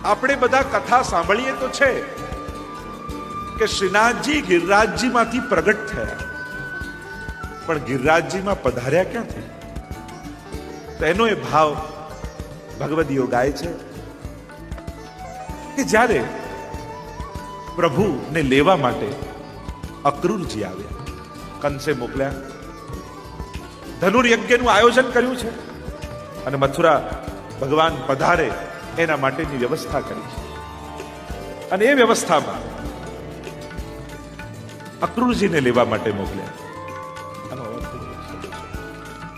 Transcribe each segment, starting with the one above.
આપણે બધા કથા સાંભળીએ તો છે કે શ્રીનાથજી ગિરિરાજજીમાંથી પ્રગટ થયા, પણ ગિરિરાજજીમાં પધાર્યા ક્યાંથી? તો એનો એ ભાવ ભગવદીઓ ગાય છે કે જ્યારે પ્રભુને લેવા માટે અક્રૂરજી આવ્યા, કંસે મોકલ્યા, ધનુર્યજ્ઞનું આયોજન કર્યું છે અને મથુરા ભગવાન પધારે એના માટેની વ્યવસ્થા કરી છે. અને એ વ્યવસ્થામાં અક્રૂરજીને લેવા માટે મોકલ્યા.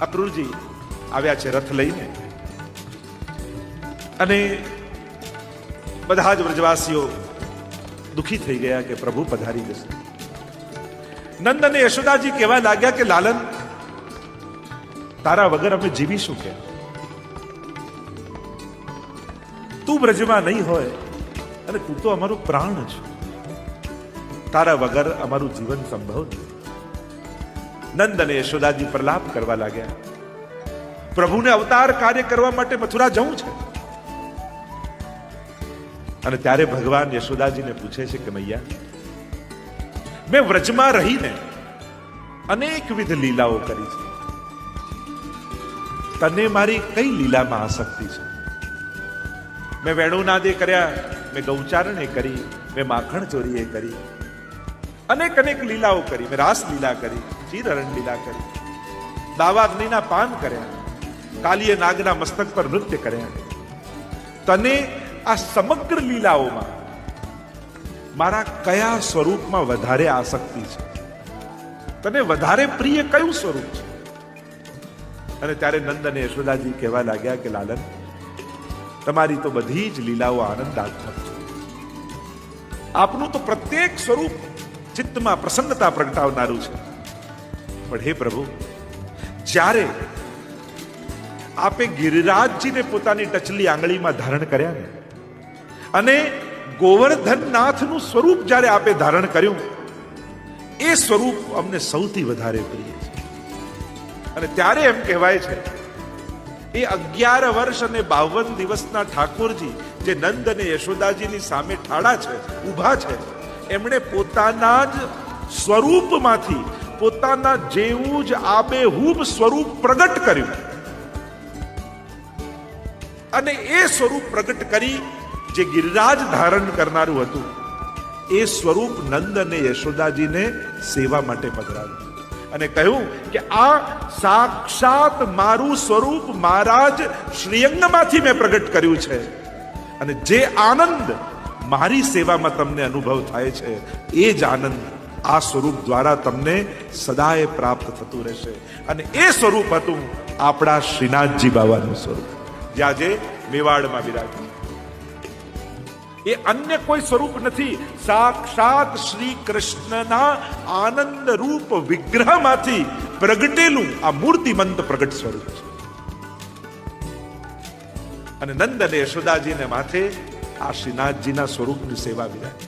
અક્રૂરજી આવ્યા છે રથ લઈને, અને બધા જ વ્રજવાસીઓ દુખી થઈ ગયા કે પ્રભુ પધારી જશે. નંદ અને યશોદાજી કહેવા લાગ્યા કે લાલન, તારા વગર અમે જીવીશું કે? તું બ્રજમાં નહીં હોય અને તું તો અમારું પ્રાણ છે, તારા વગર અમારું જીવન સંભવ નથી. નંદ અને યશોદાજી પ્રલાપ કરવા લાગ્યા, પ્રભુને અવતાર કાર્ય કરવા માટે મથુરા જવું છે. અને ત્યારે ભગવાન યશોદાજીને પૂછે છે કે મૈયા, મેં વ્રજમાં રહીને અનેકવિધ લીલાઓ કરી છે, તને મારી કઈ લીલામાં આસક્તિ છે? મેં વેણુનાદે કર્યા, મેં ગૌચારણે કરી, મેં માખણ ચોરીએ કરી, અનેક લીલાઓ કરી. મેં રાસ લીલા કરી, ચીરરણ લીલા કરી, દાવાગ્નિના પાન કર્યા, કાલીય નાગના મસ્તક પર નૃત્ય કર્યા. તને આ સમગ્ર લીલાઓમાં મારા કયા સ્વરૂપમાં વધારે આસક્તિ છે? તને વધારે પ્રિય કયું સ્વરૂપ છે? અને ત્યારે નંદ અને યશોદાજી કહેવા લાગ્યા કે લાલન, તમારી તો બધી જ લીલાઓ આનંદાત્મક છે, આપનું તો પ્રત્યેક સ્વરૂપ ચિત્તમાં પ્રસન્નતા પ્રગટાવનારું છે. પણ હે પ્રભુ, જ્યારે આપે ગિરિરાજજીને પોતાની ટચલી આંગળીમાં ધારણ કર્યા ને, અને ગોવર્ધનનાથનું સ્વરૂપ જ્યારે આપે ધારણ કર્યું, એ સ્વરૂપ અમને સૌથી વધારે પ્રિય છે. અને ત્યારે એમ કહેવાય છે, એ 11 વર્ષ અને 52 દિવસના ઠાકોરજી જે નંદ અને યશોદાજીની સામે ઠાડા છે, ઊભા છે, એમણે પોતાના જ સ્વરૂપમાંથી પોતાના જેવું જ આબેહૂબ સ્વરૂપ પ્રગટ કર્યું. અને એ સ્વરૂપ પ્રગટ કરી જે ગિરિરાજ ધારણ કરનારું હતું, એ સ્વરૂપ નંદ અને યશોદાજીને સેવા માટે પધરાવ્યું અને કહ્યું કે આ સાક્ષાત મારું સ્વરૂપ મારા જ શ્રીઅંગમાંથી મેં પ્રગટ કર્યું છે, અને જે આનંદ મારી સેવામાં તમને અનુભવ થાય છે, એ જ આનંદ આ સ્વરૂપ દ્વારા તમને સદાય પ્રાપ્ત થતું રહેશે. અને એ સ્વરૂપ હતું આપણા શ્રીનાથજી બાબાનું સ્વરૂપ, જે આજે મેવાડમાં બિરાજે. એ અન્ય કોઈ સ્વરૂપ નથી, સાક્ષાત શ્રી કૃષ્ણના આનંદ રૂપ વિગ્રહમાંથી પ્રગટેલું આ મૂર્તિમંત પ્રગટ સ્વરૂપ છે. અને નંદ અને યશોદાજીને માથે આ શ્રીનાથજીના સ્વરૂપની સેવા બિરાજે.